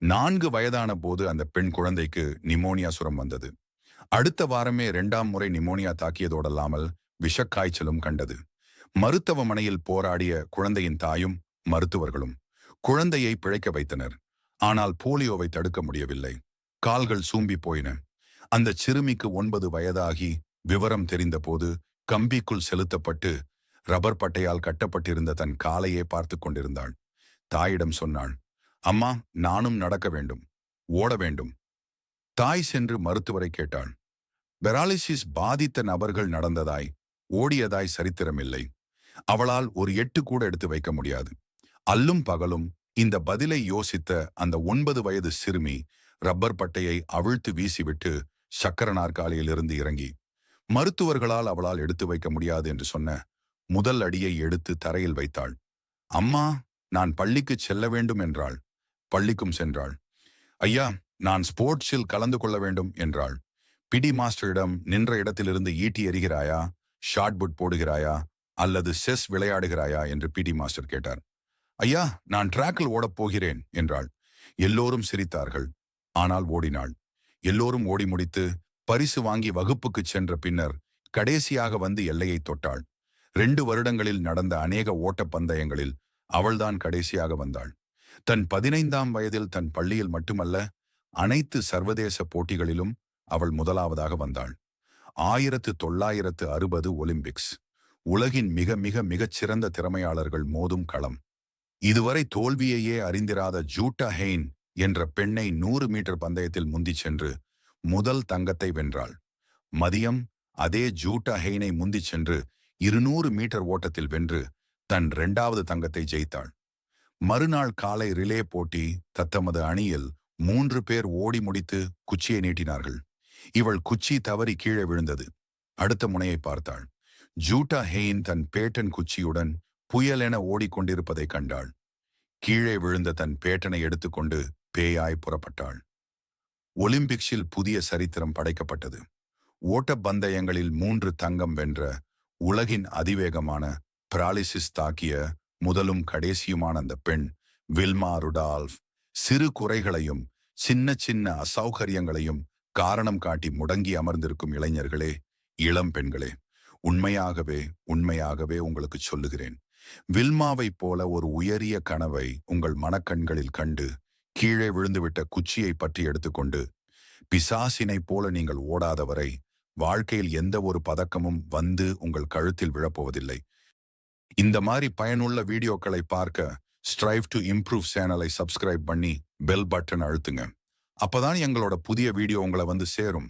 4 வயதான போது அந்த பெண் குழந்தைக்கு நிமோனியா சுரம் வந்தது. அடுத்த வாரமே 2ஆம் முறை நிமோனியா தாக்கியதோடல்லாமல் விஷக்காய்ச்சலும் கண்டது. மருத்துவமனையில் போராடிய குழந்தையின் தாயும் மருத்துவர்களும் குழந்தையை பிழைக்க வைத்தனர். ஆனால் போலியோவை தடுக்க முடியவில்லை. கால்கள் சூம்பி போயின. அந்த சிறுமிக்கு 9 வயதாகி விவரம் தெரிந்தபோது கம்பிக்குள் செலுத்தப்பட்டு ரப்பர் பட்டையால் கட்டப்பட்டிருந்த தன் காலையே பார்த்து கொண்டிருந்தாள். தாயிடம் சொன்னாள், அம்மா, நானும் நடக்க வேண்டும், ஓட வேண்டும். தாய் சென்று மருத்துவரை கேட்டாள். பெராலிசிஸ் பாதித்த நபர்கள் நடந்ததாய் ஓடியதாய் சரித்திரமில்லை. அவளால் ஒரு எட்டு கூட எடுத்து வைக்க முடியாது. அல்லும் பகலும் இந்த பதிலை யோசித்த அந்த 9 வயது சிறுமி ரப்பர் பட்டையை அவிழ்த்து வீசிவிட்டு சக்கர நாற்காலியிலிருந்து இறங்கி மருத்துவர்களால் அவளால் எடுத்து வைக்க முடியாது என்று சொன்ன முதல் அடியை எடுத்து தரையில் வைத்தாள். அம்மா, நான் பள்ளிக்கு செல்ல வேண்டும் என்றாள். பள்ளிக்கும் சென்றாள். ஐயா, நான் ஸ்போர்ட்ஸில் கலந்து கொள்ள வேண்டும் என்றாள். பிடி மாஸ்டரிடம் நின்ற இடத்திலிருந்து ஈட்டி எறிகிறாயா, ஷார்ட்புட் போடுகிறாயா அல்லது செஸ் விளையாடுகிறாயா என்று பிடி மாஸ்டர் கேட்டார். ஐயா, நான் டிராக்கில் ஓடப் போகிறேன் என்றாள். எல்லோரும் சிரித்தார்கள். ஆனால் ஓடினாள். எல்லோரும் ஓடி முடித்து பரிசு வாங்கி வகுப்புக்கு சென்ற பின்னர் கடைசியாக வந்து எல்லையை தொட்டாள். 2 வருடங்களில் நடந்த அநேக ஓட்டப் பந்தயங்களில் அவள்தான் கடைசியாக வந்தாள். தன் 15ஆம் வயதில் தன் பள்ளியில் மட்டுமல்ல, அனைத்து சர்வதேச போட்டிகளிலும் அவள் முதலாவதாக வந்தாள். 1960 ஒலிம்பிக்ஸ், உலகின் மிக மிக மிகச்சிறந்த திறமையாளர்கள் மோதும் களம். இதுவரை தோல்வியையே அறிந்திராத ஜூட்டா ஹெயின் என்ற பெண்ணை 100 மீட்டர் பந்தயத்தில் முந்திச் சென்று முதல் தங்கத்தை வென்றாள். மதியம் அதே ஜூட்டா ஹெயினை முந்திச் சென்று 200 மீட்டர் ஓட்டத்தில் வென்று தன் 2வது தங்கத்தை ஜெயித்தாள். மறுநாள் காலை ரிலே போட்டி. தத்தமது அணியில் 3 பேர் ஓடி முடித்து குச்சியை நீட்டினார்கள். இவள் குச்சி தவறி கீழே விழுந்தது. அடுத்த முனையை பார்த்தாள். ஜூட்டா ஹெயின் தன் பேட்டன் குச்சியுடன் புயலென ஓடிக்கொண்டிருப்பதை கண்டாள். கீழே விழுந்த தன் பேட்டனை எடுத்துக்கொண்டு பேயாய் புறப்பட்டாள். ஒலிம்பிக்ஸில் புதிய சரித்திரம் படைக்கப்பட்டது. ஓட்டப்பந்தயங்களில் 3 தங்கம் வென்ற உலகின் அதிவேகமான பெராலிசிஸ் தாக்கிய முதலும் கடைசியுமான அந்த பெண் வில்மா ருடால்ஃப். சிறு குறைகளையும் சின்ன சின்ன அசௌகரியங்களையும் காரணம் காட்டி முடங்கி அமர்ந்திருக்கும் இளைஞர்களே, இளம் பெண்களே, உண்மையாகவே உண்மையாகவே உங்களுக்கு சொல்லுகிறேன், வில்மாவைப் போல ஒரு உயரிய கனவை உங்கள் மனக்கண்களில் கண்டு கீழே விழுந்துவிட்ட குச்சியை பற்றி எடுத்துக்கொண்டு பிசாசினைப் போல நீங்கள் ஓடாதவரை வாழ்க்கையில் எந்த ஒரு பதக்கமும் வந்து உங்கள் கழுத்தில் விழப்போவதில்லை. இந்த மாதிரி பயனுள்ள வீடியோக்களை பார்க்க ஸ்ட்ரைவ் டு இம்ப்ரூவ் சேனலை சப்ஸ்கிரைப் பண்ணி பெல் பட்டன் அழுத்துங்க. அப்பதான் எங்களோட புதிய வீடியோ உங்களை வந்து சேரும்.